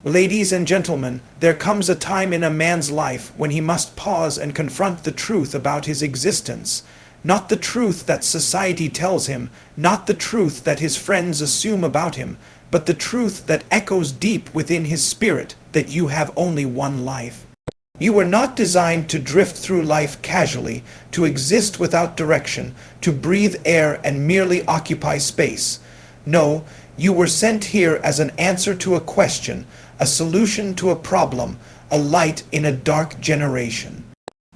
Ladies and gentlemen, there comes a time in a man's life when he must pause and confront the truth about his existence. Not the truth that society tells him, not the truth that his friends assume about him, but the truth that echoes deep within his spirit, that you have only one life. You were not designed to drift through life casually, to exist without direction, to breathe air and merely occupy space. No, you were sent here as an answer to a question, a solution to a problem, a light in a dark generation.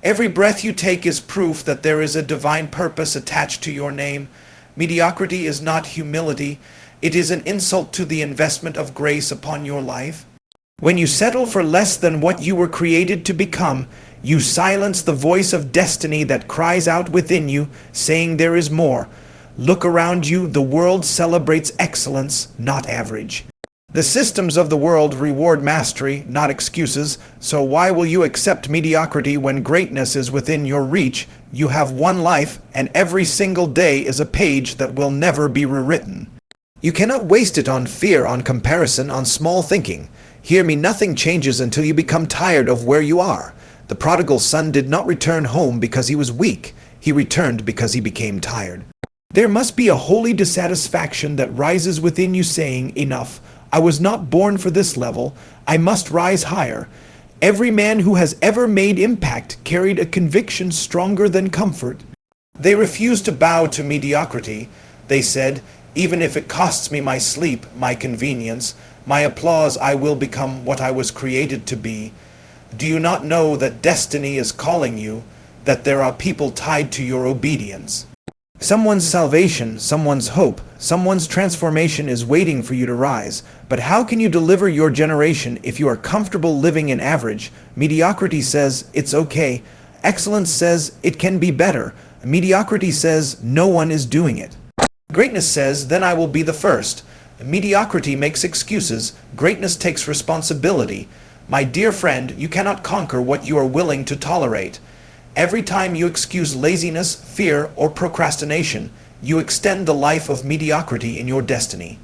Every breath you take is proof that there is a divine purpose attached to your name. Mediocrity is not humility. It is an insult to the investment of grace upon your life. When you settle for less than what you were created to become, you silence the voice of destiny that cries out within you, saying there is more. Look around you, the world celebrates excellence, not average. The systems of the world reward mastery, not excuses, so why will you accept mediocrity when greatness is within your reach? You have one life, and every single day is a page that will never be rewritten. You cannot waste it on fear, on comparison, on small thinking. Hear me, nothing changes until you become tired of where you are. The prodigal son did not return home because he was weak. He returned because he became tired. There must be a holy dissatisfaction that rises within you saying, enough. I was not born for this level. I must rise higher. Every man who has ever made impact carried a conviction stronger than comfort. They refused to bow to mediocrity. They said, even if it costs me my sleep, my convenience, my applause, I will become what I was created to be. Do you not know that destiny is calling you, that there are people tied to your obedience? Someone's salvation, someone's hope, someone's transformation is waiting for you to rise. But how can you deliver your generation if you are comfortable living in average? Mediocrity says it's okay. Excellence says it can be better. Mediocrity says no one is doing it. Greatness says, then I will be the first. Mediocrity makes excuses. Greatness takes responsibility. My dear friend, you cannot conquer what you are willing to tolerate. Every time you excuse laziness, fear, or procrastination, you extend the life of mediocrity in your destiny.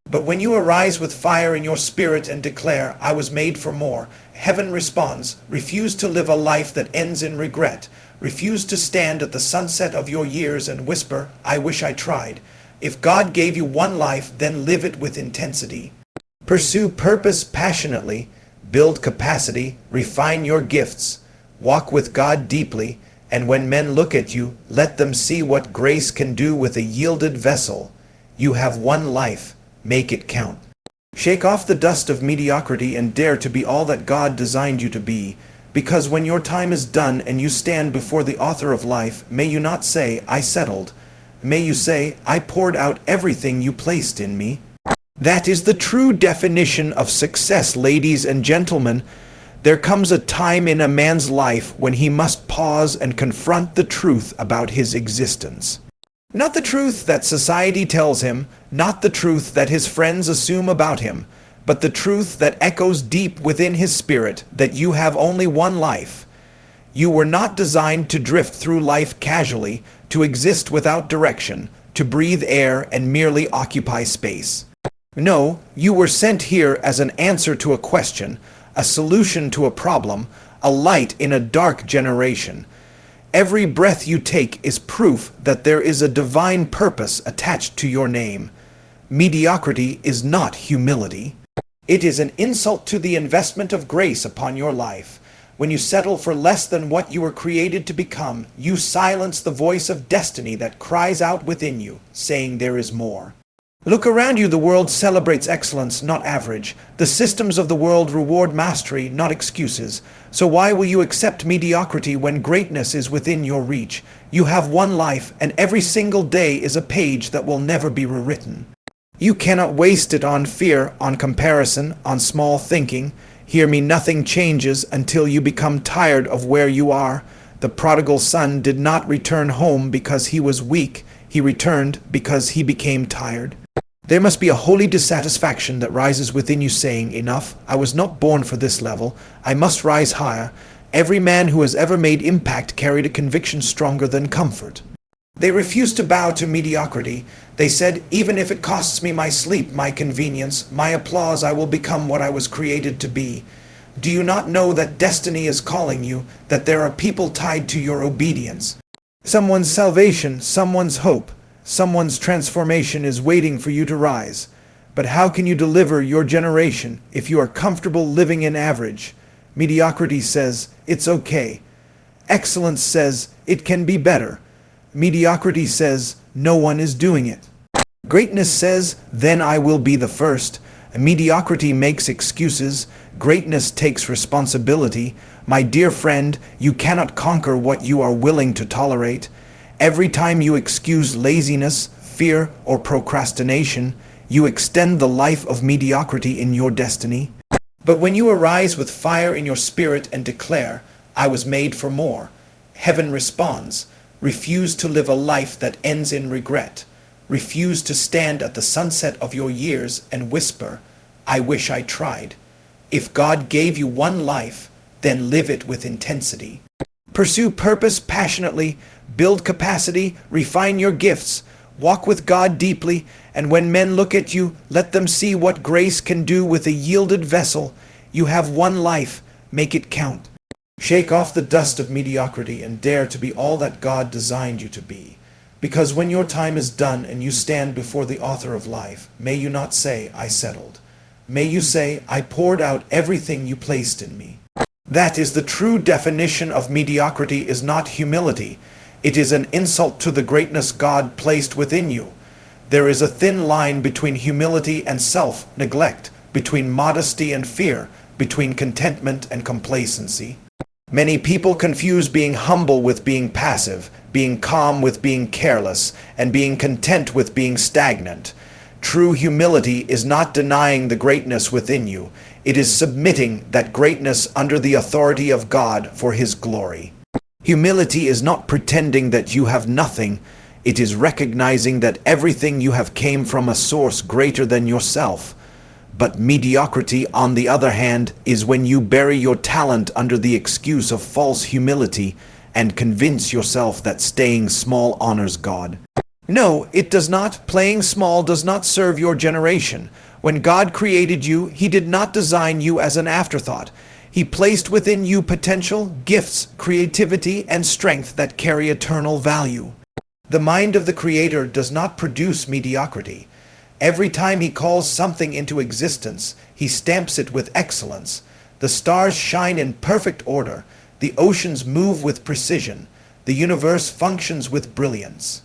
But when you arise with fire in your spirit and declare, I was made for more, heaven responds, refuse to live a life that ends in regret. Refuse to stand at the sunset of your years and whisper, I wish I tried. If God gave you one life, then live it with intensity. Pursue purpose passionately, build capacity, refine your gifts, walk with God deeply, and when men look at you, let them see what grace can do with a yielded vessel. You have one life, make it count. Shake off the dust of mediocrity and dare to be all that God designed you to be, because when your time is done and you stand before the author of life, may you not say, I settled. May you say, I poured out everything you placed in me. That is the true definition of success, ladies and gentlemen. There comes a time in a man's life when he must pause and confront the truth about his existence. Not the truth that society tells him, not the truth that his friends assume about him, but the truth that echoes deep within his spirit, that you have only one life. You were not designed to drift through life casually, to exist without direction, to breathe air and merely occupy space. No, you were sent here as an answer to a question, a solution to a problem, a light in a dark generation. Every breath you take is proof that there is a divine purpose attached to your name. Mediocrity is not humility. It is an insult to the investment of grace upon your life. When you settle for less than what you were created to become, you silence the voice of destiny that cries out within you, saying there is more. Look around you, the world celebrates excellence, not average. The systems of the world reward mastery, not excuses. So why will you accept mediocrity when greatness is within your reach? You have one life, and every single day is a page that will never be rewritten. You cannot waste it on fear, on comparison, on small thinking. Hear me, nothing changes until you become tired of where you are. The prodigal son did not return home because he was weak. He returned because he became tired. There must be a holy dissatisfaction that rises within you saying, enough, I was not born for this level. I must rise higher. Every man who has ever made impact carried a conviction stronger than comfort. They refused to bow to mediocrity. They said, even if it costs me my sleep, my convenience, my applause, I will become what I was created to be. Do you not know that destiny is calling you, that there are people tied to your obedience? Someone's salvation, someone's hope, someone's transformation is waiting for you to rise. But how can you deliver your generation if you are comfortable living in average? Mediocrity says, it's okay. Excellence says, it can be better. Mediocrity says, no one is doing it. Greatness says, then I will be the first. Mediocrity makes excuses. Greatness takes responsibility. My dear friend, you cannot conquer what you are willing to tolerate. Every time you excuse laziness, fear, or procrastination, you extend the life of mediocrity in your destiny. But when you arise with fire in your spirit and declare, I was made for more, heaven responds. Refuse to live a life that ends in regret. Refuse to stand at the sunset of your years and whisper, I wish I tried. If God gave you one life, then live it with intensity. Pursue purpose passionately, build capacity, refine your gifts, walk with God deeply, and when men look at you, let them see what grace can do with a yielded vessel. You have one life, make it count. Shake off the dust of mediocrity and dare to be all that God designed you to be. Because when your time is done and you stand before the author of life, may you not say, I settled. May you say, I poured out everything you placed in me. That is the true definition of mediocrity is not humility. It is an insult to the greatness God placed within you. There is a thin line between humility and self-neglect, between modesty and fear, between contentment and complacency. Many people confuse being humble with being passive, being calm with being careless, and being content with being stagnant. True humility is not denying the greatness within you. It is submitting that greatness under the authority of God for His glory. Humility is not pretending that you have nothing. It is recognizing that everything you have came from a source greater than yourself. But mediocrity, on the other hand, is when you bury your talent under the excuse of false humility and convince yourself that staying small honors God. No, it does not. Playing small does not serve your generation. When God created you, He did not design you as an afterthought. He placed within you potential, gifts, creativity, and strength that carry eternal value. The mind of the Creator does not produce mediocrity. Every time He calls something into existence, He stamps it with excellence. The stars shine in perfect order. The oceans move with precision. The universe functions with brilliance.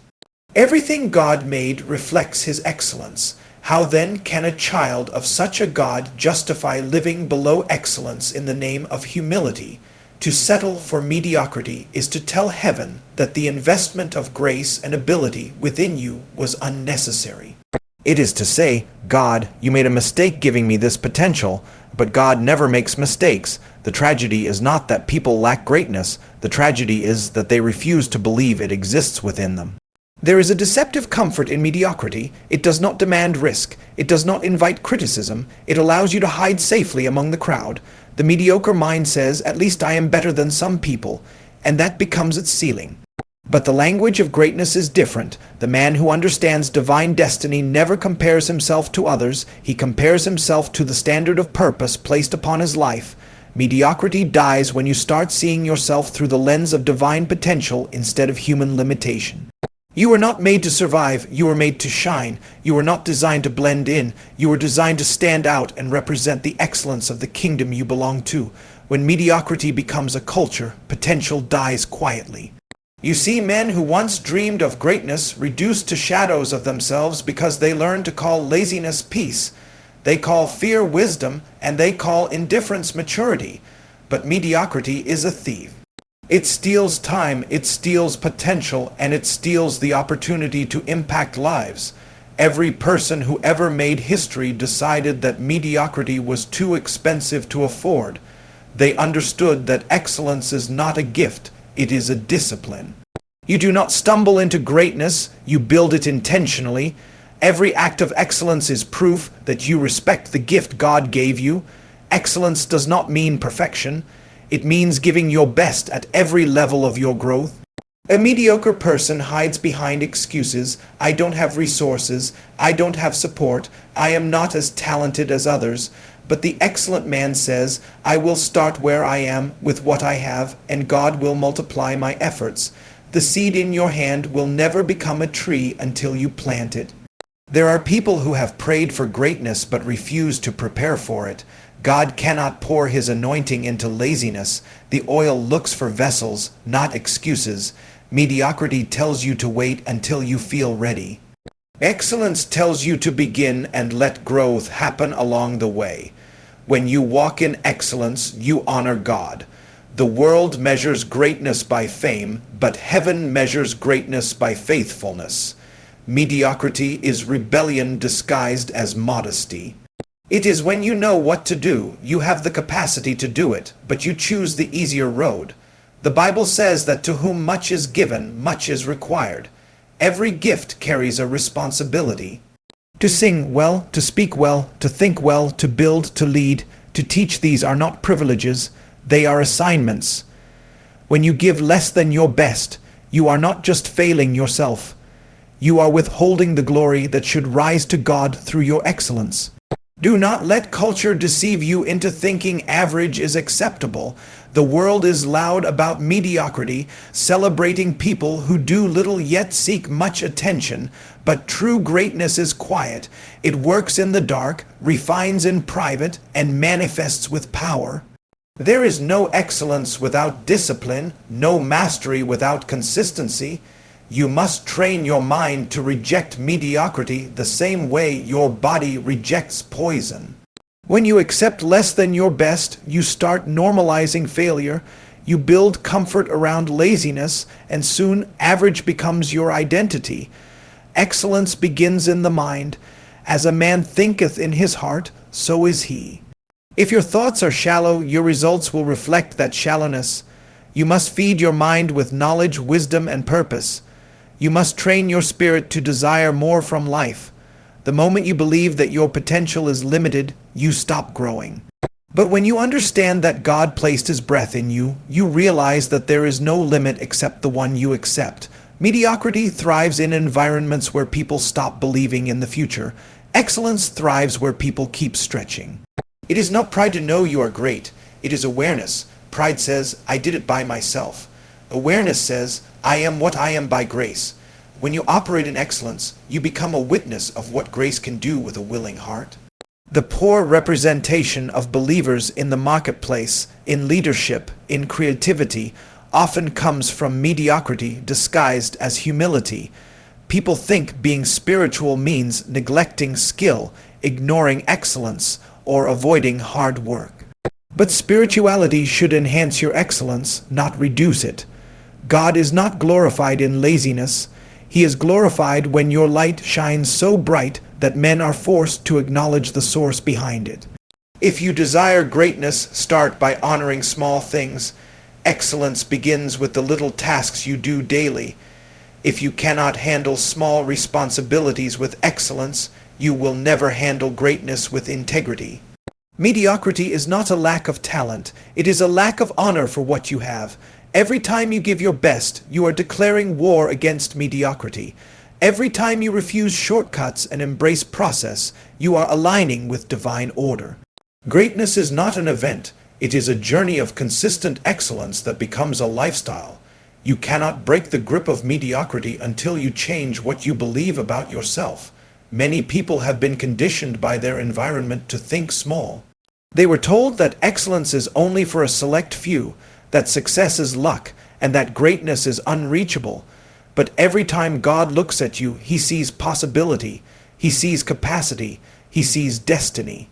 Everything God made reflects His excellence. How then can a child of such a God justify living below excellence in the name of humility? To settle for mediocrity is to tell heaven that the investment of grace and ability within you was unnecessary. It is to say, God, you made a mistake giving me this potential, but God never makes mistakes. The tragedy is not that people lack greatness. The tragedy is that they refuse to believe it exists within them. There is a deceptive comfort in mediocrity. It does not demand risk. It does not invite criticism. It allows you to hide safely among the crowd. The mediocre mind says, at least I am better than some people, and that becomes its ceiling. But the language of greatness is different. The man who understands divine destiny never compares himself to others. He compares himself to the standard of purpose placed upon his life. Mediocrity dies when you start seeing yourself through the lens of divine potential instead of human limitation. You were not made to survive, you were made to shine. You were not designed to blend in. You were designed to stand out and represent the excellence of the kingdom you belong to. When mediocrity becomes a culture, potential dies quietly. You see men who once dreamed of greatness reduced to shadows of themselves because they learned to call laziness peace. They call fear wisdom, and they call indifference maturity. But mediocrity is a thief. It steals time, it steals potential, and it steals the opportunity to impact lives. Every person who ever made history decided that mediocrity was too expensive to afford. They understood that excellence is not a gift, it is a discipline. You do not stumble into greatness, you build it intentionally. Every act of excellence is proof that you respect the gift God gave you. Excellence does not mean perfection. It means giving your best at every level of your growth. A mediocre person hides behind excuses. I don't have resources. I don't have support. I am not as talented as others. But the excellent man says, I will start where I am with what I have, and God will multiply my efforts. The seed in your hand will never become a tree until you plant it. There are people who have prayed for greatness but refuse to prepare for it. God cannot pour his anointing into laziness. The oil looks for vessels, not excuses. Mediocrity tells you to wait until you feel ready. Excellence tells you to begin and let growth happen along the way. When you walk in excellence, you honor God. The world measures greatness by fame, but heaven measures greatness by faithfulness. Mediocrity is rebellion disguised as modesty. It is when you know what to do, you have the capacity to do it, but you choose the easier road. The Bible says that to whom much is given, much is required. Every gift carries a responsibility. To sing well, to speak well, to think well, to build, to lead, to teach, these are not privileges, they are assignments. When you give less than your best, you are not just failing yourself. You are withholding the glory that should rise to God through your excellence. Do not let culture deceive you into thinking average is acceptable. The world is loud about mediocrity, celebrating people who do little yet seek much attention. But true greatness is quiet. It works in the dark, refines in private, and manifests with power. There is no excellence without discipline, no mastery without consistency. You must train your mind to reject mediocrity the same way your body rejects poison. When you accept less than your best, you start normalizing failure. You build comfort around laziness, and soon average becomes your identity. Excellence begins in the mind. As a man thinketh in his heart, so is he. If your thoughts are shallow, your results will reflect that shallowness. You must feed your mind with knowledge, wisdom, and purpose. You must train your spirit to desire more from life. The moment you believe that your potential is limited, you stop growing. But when you understand that God placed his breath in you, you realize that there is no limit except the one you accept. Mediocrity thrives in environments where people stop believing in the future. Excellence thrives where people keep stretching. It is not pride to know you are great. It is awareness. Pride says, I did it by myself. Awareness says, I am what I am by grace. When you operate in excellence, you become a witness of what grace can do with a willing heart. The poor representation of believers in the marketplace, in leadership, in creativity, often comes from mediocrity disguised as humility. People think being spiritual means neglecting skill, ignoring excellence, or avoiding hard work. But spirituality should enhance your excellence, not reduce it. God is not glorified in laziness. He is glorified when your light shines so bright that men are forced to acknowledge the source behind it. If you desire greatness, start by honoring small things. Excellence begins with the little tasks you do daily. If you cannot handle small responsibilities with excellence, you will never handle greatness with integrity. Mediocrity is not a lack of talent. It is a lack of honor for what you have. Every time you give your best, you are declaring war against mediocrity. Every time you refuse shortcuts and embrace process, you are aligning with divine order. Greatness is not an event. It is a journey of consistent excellence that becomes a lifestyle. You cannot break the grip of mediocrity until you change what you believe about yourself. Many people have been conditioned by their environment to think small. They were told that excellence is only for a select few, that success is luck, and that greatness is unreachable. But every time God looks at you, he sees possibility, he sees capacity, he sees destiny.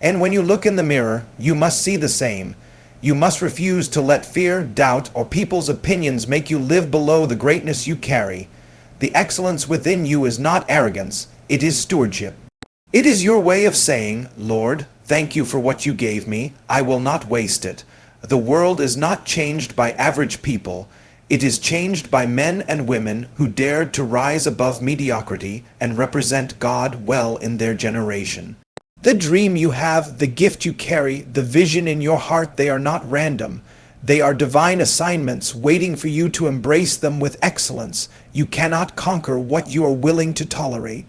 And when you look in the mirror, you must see the same. You must refuse to let fear, doubt, or people's opinions make you live below the greatness you carry. The excellence within you is not arrogance, it is stewardship. It is your way of saying, Lord, thank you for what you gave me, I will not waste it. The world is not changed by average people. It is changed by men and women who dared to rise above mediocrity and represent God well in their generation. The dream you have, the gift you carry, the vision in your heart, they are not random. They are divine assignments waiting for you to embrace them with excellence. You cannot conquer what you are willing to tolerate.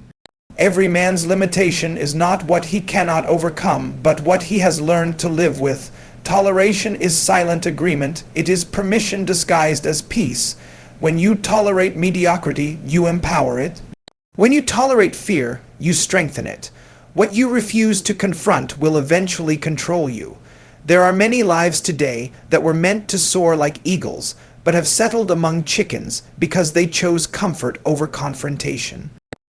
Every man's limitation is not what he cannot overcome, but what he has learned to live with. Toleration is silent agreement. It is permission disguised as peace. When you tolerate mediocrity, you empower it. When you tolerate fear, you strengthen it. What you refuse to confront will eventually control you. There are many lives today that were meant to soar like eagles, but have settled among chickens because they chose comfort over confrontation.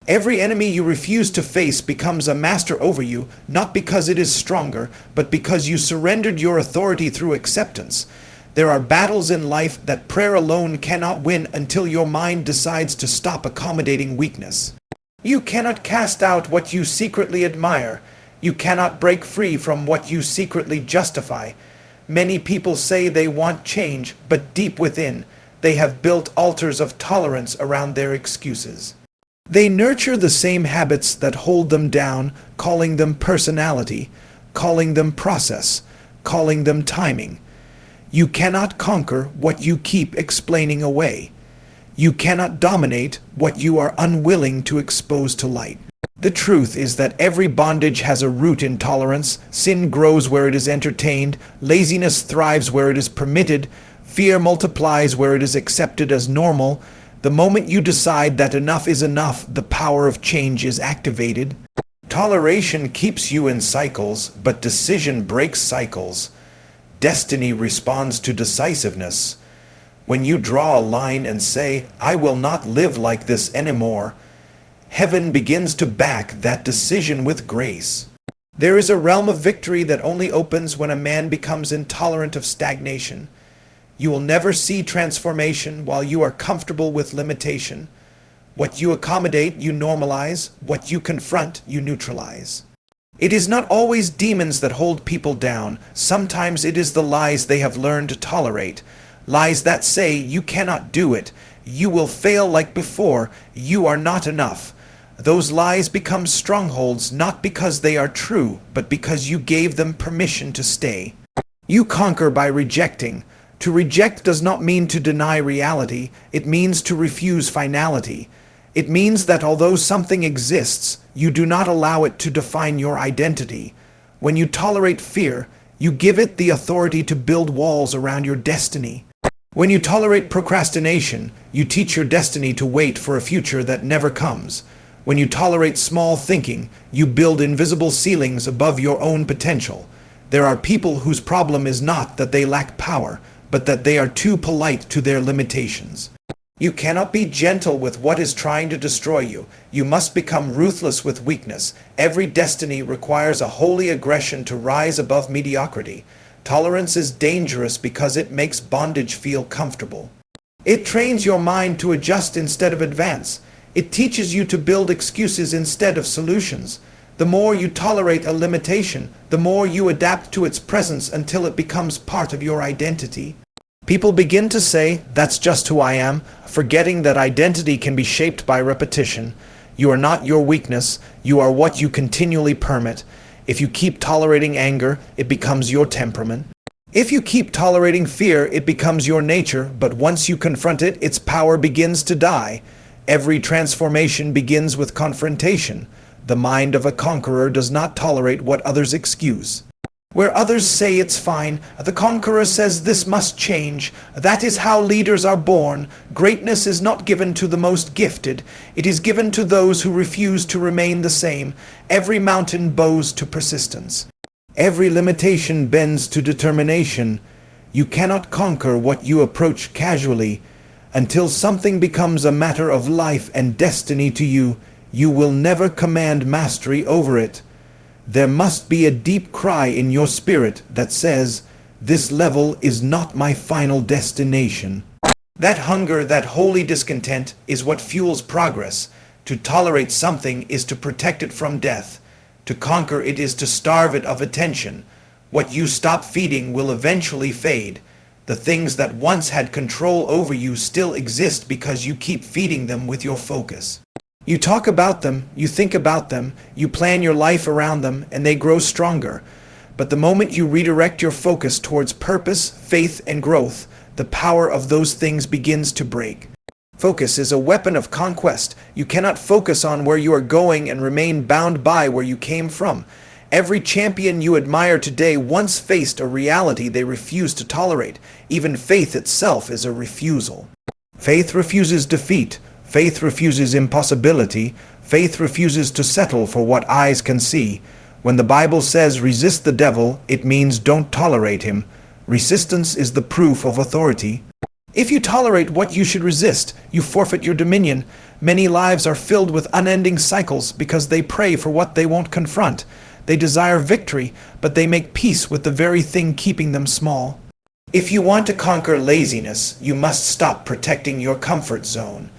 Every enemy you refuse to face becomes a master over you, not because it is stronger, but because you surrendered your authority through acceptance. There are battles in life that prayer alone cannot win until your mind decides to stop accommodating weakness. You cannot cast out what you secretly admire. You cannot break free from what you secretly justify. Many people say they want change, but deep within, they have built altars of tolerance around their excuses. They nurture the same habits that hold them down, calling them personality, calling them process, calling them timing. You cannot conquer what you keep explaining away. You cannot dominate what you are unwilling to expose to light. The truth is that every bondage has a root in tolerance. Sin grows where it is entertained. Laziness thrives where it is permitted. Fear multiplies where it is accepted as normal. The moment you decide that enough is enough, the power of change is activated. Toleration keeps you in cycles, but decision breaks cycles. Destiny responds to decisiveness. When you draw a line and say, "I will not live like this anymore," heaven begins to back that decision with grace. There is a realm of victory that only opens when a man becomes intolerant of stagnation. You will never see transformation while you are comfortable with limitation. What you accommodate, you normalize. What you confront, you neutralize. It is not always demons that hold people down. Sometimes it is the lies they have learned to tolerate. Lies that say, "You cannot do it. You will fail like before. You are not enough." Those lies become strongholds not because they are true, but because you gave them permission to stay. You conquer by rejecting. To reject does not mean to deny reality. It means to refuse finality. It means that although something exists, you do not allow it to define your identity. When you tolerate fear, you give it the authority to build walls around your destiny. When you tolerate procrastination, you teach your destiny to wait for a future that never comes. When you tolerate small thinking, you build invisible ceilings above your own potential. There are people whose problem is not that they lack power, but that they are too polite to their limitations. You cannot be gentle with what is trying to destroy you. You must become ruthless with weakness. Every destiny requires a holy aggression to rise above mediocrity. Tolerance is dangerous because it makes bondage feel comfortable. It trains your mind to adjust instead of advance. It teaches you to build excuses instead of solutions. The more you tolerate a limitation, the more you adapt to its presence until it becomes part of your identity. People begin to say, "That's just who I am," forgetting that identity can be shaped by repetition. You are not your weakness, you are what you continually permit. If you keep tolerating anger, it becomes your temperament. If you keep tolerating fear, it becomes your nature, but once you confront it, its power begins to die. Every transformation begins with confrontation. The mind of a conqueror does not tolerate what others excuse. Where others say it's fine, the conqueror says this must change. That is how leaders are born. Greatness is not given to the most gifted. It is given to those who refuse to remain the same. Every mountain bows to persistence. Every limitation bends to determination. You cannot conquer what you approach casually. Until something becomes a matter of life and destiny to you, you will never command mastery over it. There must be a deep cry in your spirit that says, "This level is not my final destination." That hunger, that holy discontent, is what fuels progress. To tolerate something is to protect it from death. To conquer it is to starve it of attention. What you stop feeding will eventually fade. The things that once had control over you still exist because you keep feeding them with your focus. You talk about them, you think about them, you plan your life around them, and they grow stronger. But the moment you redirect your focus towards purpose, faith, and growth, the power of those things begins to break. Focus is a weapon of conquest. You cannot focus on where you are going and remain bound by where you came from. Every champion you admire today once faced a reality they refuse to tolerate. Even faith itself is a refusal. Faith refuses defeat. Faith refuses impossibility. Faith refuses to settle for what eyes can see. When the Bible says resist the devil, it means don't tolerate him. Resistance is the proof of authority. If you tolerate what you should resist, you forfeit your dominion. Many lives are filled with unending cycles because they pray for what they won't confront. They desire victory, but they make peace with the very thing keeping them small. If you want to conquer laziness, you must stop protecting your comfort zone.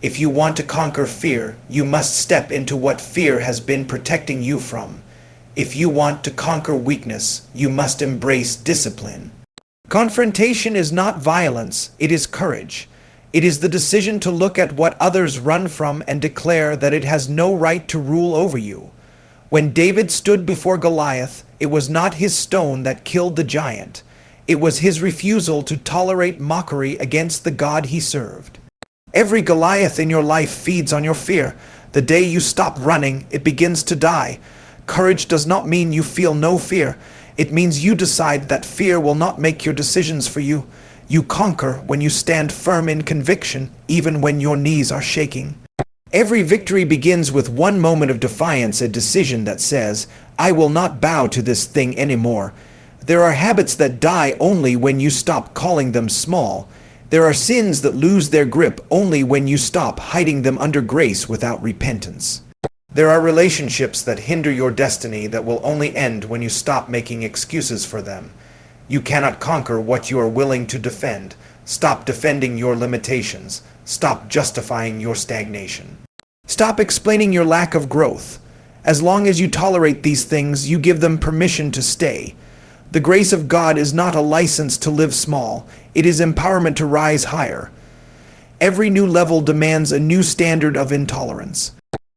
If you want to conquer fear, you must step into what fear has been protecting you from. If you want to conquer weakness, you must embrace discipline. Confrontation is not violence, it is courage. It is the decision to look at what others run from and declare that it has no right to rule over you. When David stood before Goliath, it was not his stone that killed the giant. It was his refusal to tolerate mockery against the God he served. Every Goliath in your life feeds on your fear. The day you stop running, it begins to die. Courage does not mean you feel no fear. It means you decide that fear will not make your decisions for you. You conquer when you stand firm in conviction, even when your knees are shaking. Every victory begins with one moment of defiance, a decision that says, I will not bow to this thing anymore. There are habits that die only when you stop calling them small. There are sins that lose their grip only when you stop hiding them under grace without repentance. There are relationships that hinder your destiny that will only end when you stop making excuses for them. You cannot conquer what you are willing to defend. Stop defending your limitations. Stop justifying your stagnation. Stop explaining your lack of growth. As long as you tolerate these things, you give them permission to stay. The grace of God is not a license to live small. It is empowerment to rise higher. Every new level demands a new standard of intolerance.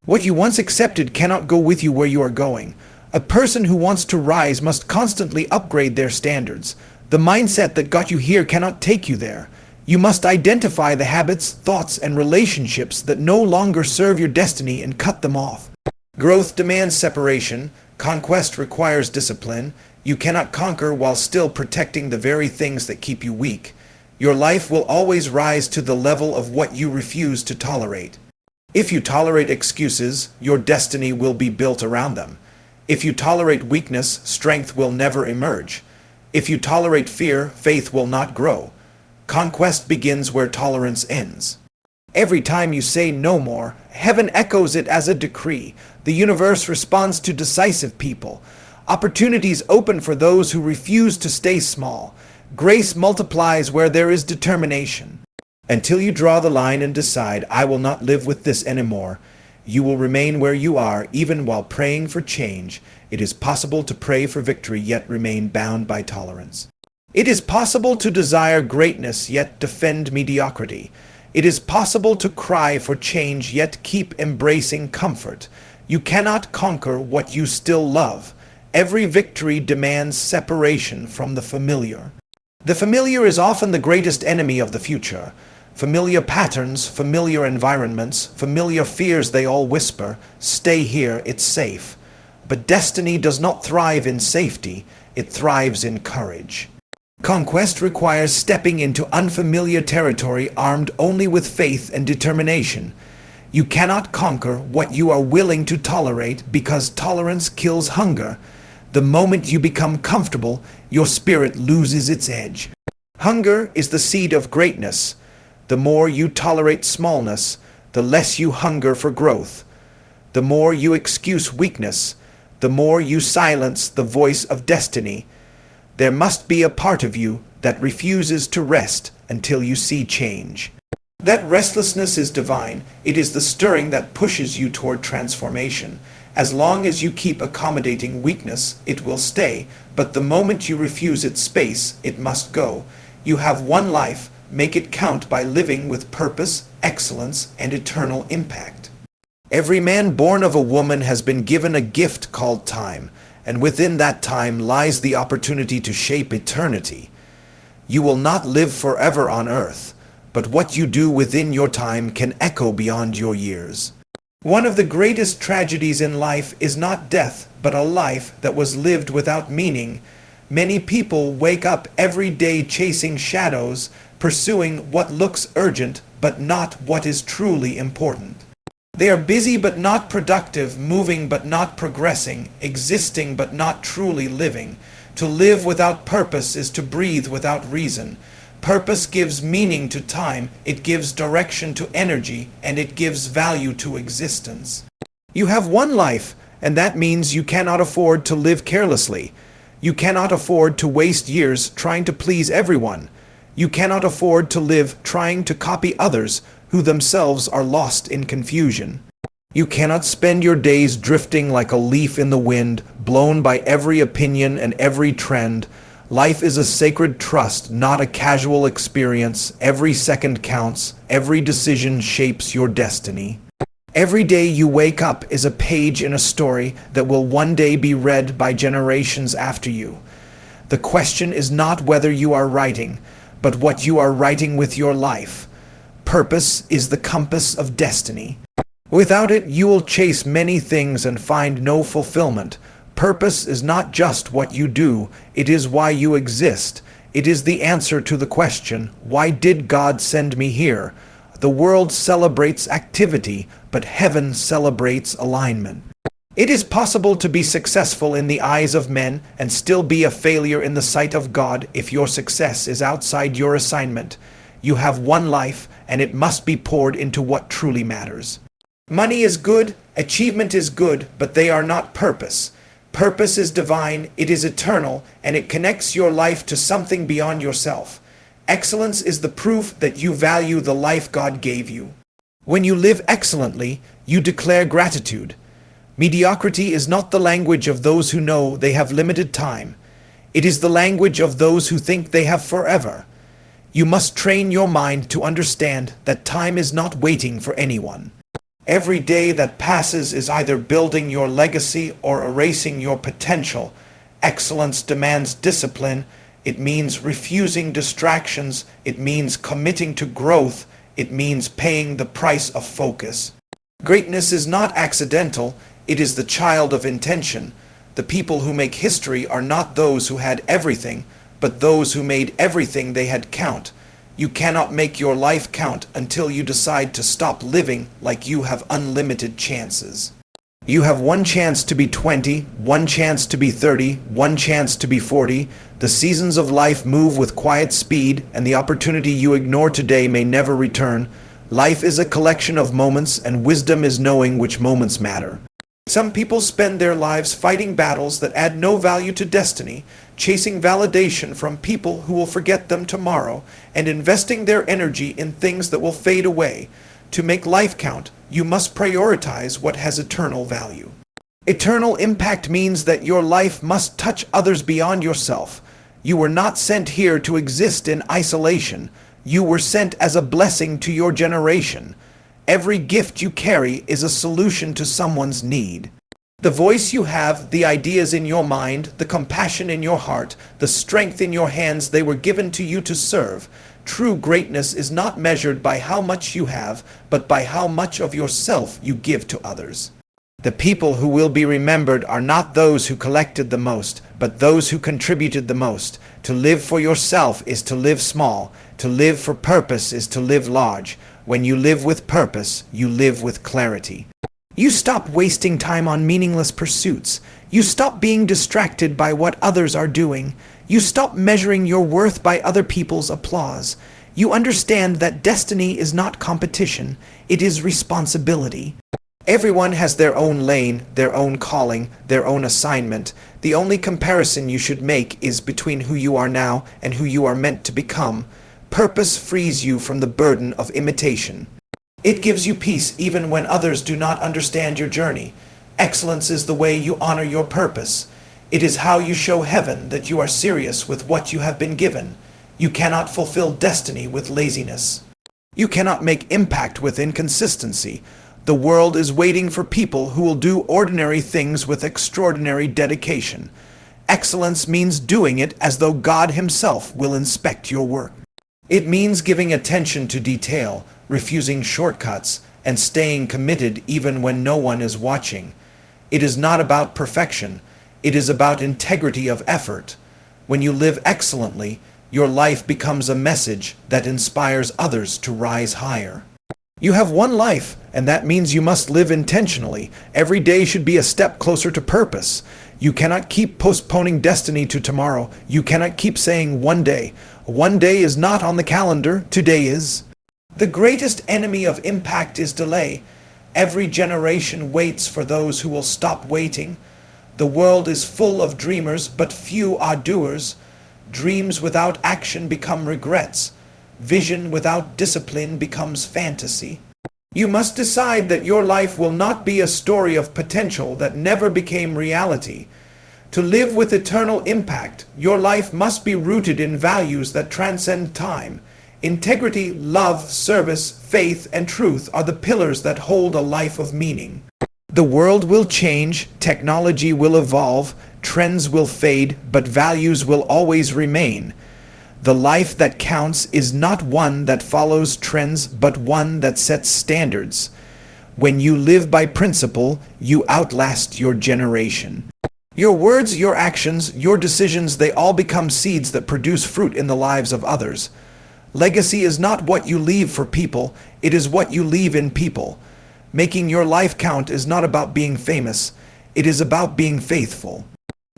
What you once accepted cannot go with you where you are going. A person who wants to rise must constantly upgrade their standards. The mindset that got you here cannot take you there. You must identify the habits, thoughts, and relationships that no longer serve your destiny and cut them off. Growth demands separation. Conquest requires discipline. You cannot conquer while still protecting the very things that keep you weak. Your life will always rise to the level of what you refuse to tolerate. If you tolerate excuses, your destiny will be built around them. If you tolerate weakness, strength will never emerge. If you tolerate fear, faith will not grow. Conquest begins where tolerance ends. Every time you say no more, heaven echoes it as a decree. The universe responds to decisive people. Opportunities open for those who refuse to stay small. Grace multiplies where there is determination. Until you draw the line and decide, I will not live with this anymore, you will remain where you are even while praying for change. It is possible to pray for victory yet remain bound by tolerance. It is possible to desire greatness yet defend mediocrity. It is possible to cry for change yet keep embracing comfort. You cannot conquer what you still love. Every victory demands separation from the familiar. The familiar is often the greatest enemy of the future. Familiar patterns, familiar environments, familiar fears, they all whisper, stay here, it's safe. But destiny does not thrive in safety, it thrives in courage. Conquest requires stepping into unfamiliar territory armed only with faith and determination. You cannot conquer what you are willing to tolerate because tolerance kills hunger. The moment you become comfortable, your spirit loses its edge. Hunger is the seed of greatness. The more you tolerate smallness, the less you hunger for growth. The more you excuse weakness, the more you silence the voice of destiny. There must be a part of you that refuses to rest until you see change. That restlessness is divine. It is the stirring that pushes you toward transformation. As long as you keep accommodating weakness, it will stay, but the moment you refuse its space, it must go. You have one life. Make it count by living with purpose, excellence, and eternal impact. Every man born of a woman has been given a gift called time. and within that time lies the opportunity to shape eternity. You will not live forever on earth, but what you do within your time can echo beyond your years. One of the greatest tragedies in life is not death, but a life that was lived without meaning. Many people wake up every day chasing shadows, pursuing what looks urgent, but not what is truly important. They are busy but not productive, moving but not progressing, existing but not truly living. To live without purpose is to breathe without reason. Purpose gives meaning to time, it gives direction to energy, and it gives value to existence. You have one life, and that means you cannot afford to live carelessly. You cannot afford to waste years trying to please everyone. You cannot afford to live trying to copy others who themselves are lost in confusion. You cannot spend your days drifting like a leaf in the wind, blown by every opinion and every trend. Life is a sacred trust, not a casual experience. Every second counts. Every decision shapes your destiny. Every day you wake up is a page in a story that will one day be read by generations after you. The question is not whether you are writing, but what you are writing with your life. Purpose is the compass of destiny. Without it, you will chase many things and find no fulfillment. Purpose is not just what you do, it is why you exist. It is the answer to the question, why did God send me here? The world celebrates activity, but heaven celebrates alignment. It is possible to be successful in the eyes of men and still be a failure in the sight of God if your success is outside your assignment. You have one life, and it must be poured into what truly matters. Money is good, achievement is good, but they are not purpose. Purpose is divine, it is eternal, and it connects your life to something beyond yourself. Excellence is the proof that you value the life God gave you. When you live excellently, you declare gratitude. Mediocrity is not the language of those who know they have limited time. It is the language of those who think they have forever. You must train your mind to understand that time is not waiting for anyone. Every day that passes is either building your legacy or erasing your potential. Excellence demands discipline. It means refusing distractions. It means committing to growth. It means paying the price of focus. Greatness is not accidental. It is the child of intention. The people who make history are not those who had everything, but those who made everything they had count. You cannot make your life count until you decide to stop living like you have unlimited chances. You have one chance to be 20, one chance to be 30, one chance to be 40. The seasons of life move with quiet speed, and the opportunity you ignore today may never return. Life is a collection of moments, and wisdom is knowing which moments matter. Some people spend their lives fighting battles that add no value to destiny, chasing validation from people who will forget them tomorrow, and investing their energy in things that will fade away. To make life count, you must prioritize what has eternal value. Eternal impact means that your life must touch others beyond yourself. You were not sent here to exist in isolation. You were sent as a blessing to your generation. Every gift you carry is a solution to someone's need. The voice you have, the ideas in your mind, the compassion in your heart, the strength in your hands, they were given to you to serve. True greatness is not measured by how much you have, but by how much of yourself you give to others. The people who will be remembered are not those who collected the most, but those who contributed the most. To live for yourself is to live small. To live for purpose is to live large. When you live with purpose, you live with clarity. You stop wasting time on meaningless pursuits. You stop being distracted by what others are doing. You stop measuring your worth by other people's applause. You understand that destiny is not competition, it is responsibility. Everyone has their own lane, their own calling, their own assignment. The only comparison you should make is between who you are now and who you are meant to become. Purpose frees you from the burden of imitation. It gives you peace even when others do not understand your journey. Excellence is the way you honor your purpose. It is how you show heaven that you are serious with what you have been given. You cannot fulfill destiny with laziness. You cannot make impact with inconsistency. The world is waiting for people who will do ordinary things with extraordinary dedication. Excellence means doing it as though God Himself will inspect your work. It means giving attention to detail, refusing shortcuts, and staying committed even when no one is watching. It is not about perfection. It is about integrity of effort. When you live excellently, your life becomes a message that inspires others to rise higher. You have one life, and that means you must live intentionally. Every day should be a step closer to purpose. You cannot keep postponing destiny to tomorrow. You cannot keep saying one day. One day is not on the calendar. Today is. The greatest enemy of impact is delay. Every generation waits for those who will stop waiting. The world is full of dreamers, but few are doers. Dreams without action become regrets. Vision without discipline becomes fantasy. You must decide that your life will not be a story of potential that never became reality. To live with eternal impact, your life must be rooted in values that transcend time. Integrity, love, service, faith, and truth are the pillars that hold a life of meaning. The world will change, technology will evolve, trends will fade, but values will always remain. The life that counts is not one that follows trends, but one that sets standards. When you live by principle, you outlast your generation. Your words, your actions, your decisions, they all become seeds that produce fruit in the lives of others. Legacy is not what you leave for people, it is what you leave in people. Making your life count is not about being famous, it is about being faithful.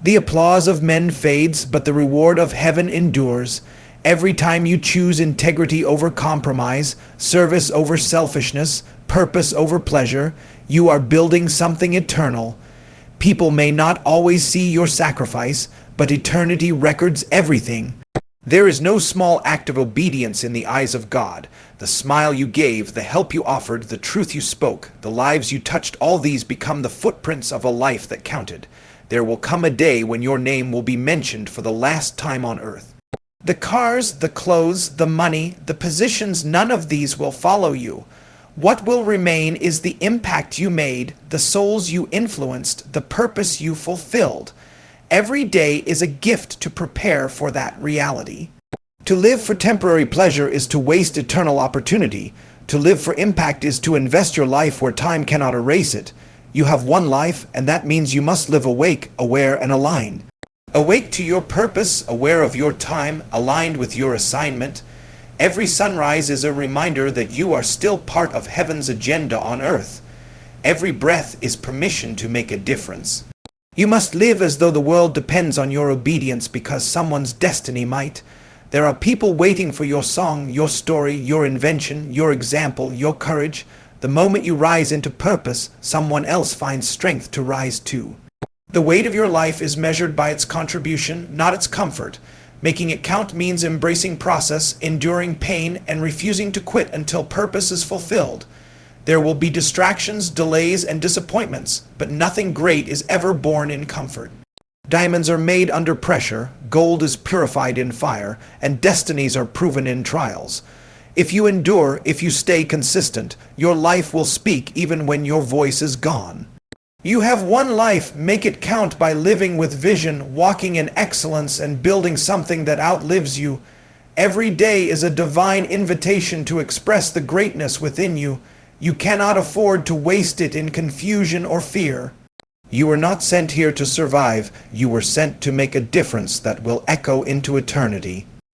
The applause of men fades, but the reward of heaven endures. Every time you choose integrity over compromise, service over selfishness, purpose over pleasure, you are building something eternal. People may not always see your sacrifice, but eternity records everything. There is no small act of obedience in the eyes of God. The smile you gave, the help you offered, the truth you spoke, the lives you touched, all these become the footprints of a life that counted. There will come a day when your name will be mentioned for the last time on earth. The cars, the clothes, the money, the positions, none of these will follow you. What will remain is the impact you made, the souls you influenced, the purpose you fulfilled. Every day is a gift to prepare for that reality. To live for temporary pleasure is to waste eternal opportunity. To live for impact is to invest your life where time cannot erase it. You have one life, and that means you must live awake, aware, and aligned. Awake to your purpose, aware of your time, aligned with your assignment. Every sunrise is a reminder that you are still part of heaven's agenda on earth. Every breath is permission to make a difference. You must live as though the world depends on your obedience because someone's destiny might. There are people waiting for your song, your story, your invention, your example, your courage. The moment you rise into purpose, someone else finds strength to rise too. The weight of your life is measured by its contribution, not its comfort. Making it count means embracing process, enduring pain, and refusing to quit until purpose is fulfilled. There will be distractions, delays, and disappointments, but nothing great is ever born in comfort. Diamonds are made under pressure, gold is purified in fire, and destinies are proven in trials. If you endure, if you stay consistent, your life will speak even when your voice is gone. You have one life, make it count by living with vision, walking in excellence, and building something that outlives you. Every day is a divine invitation to express the greatness within you. You cannot afford to waste it in confusion or fear. You were not sent here to survive, you were sent to make a difference that will echo into eternity.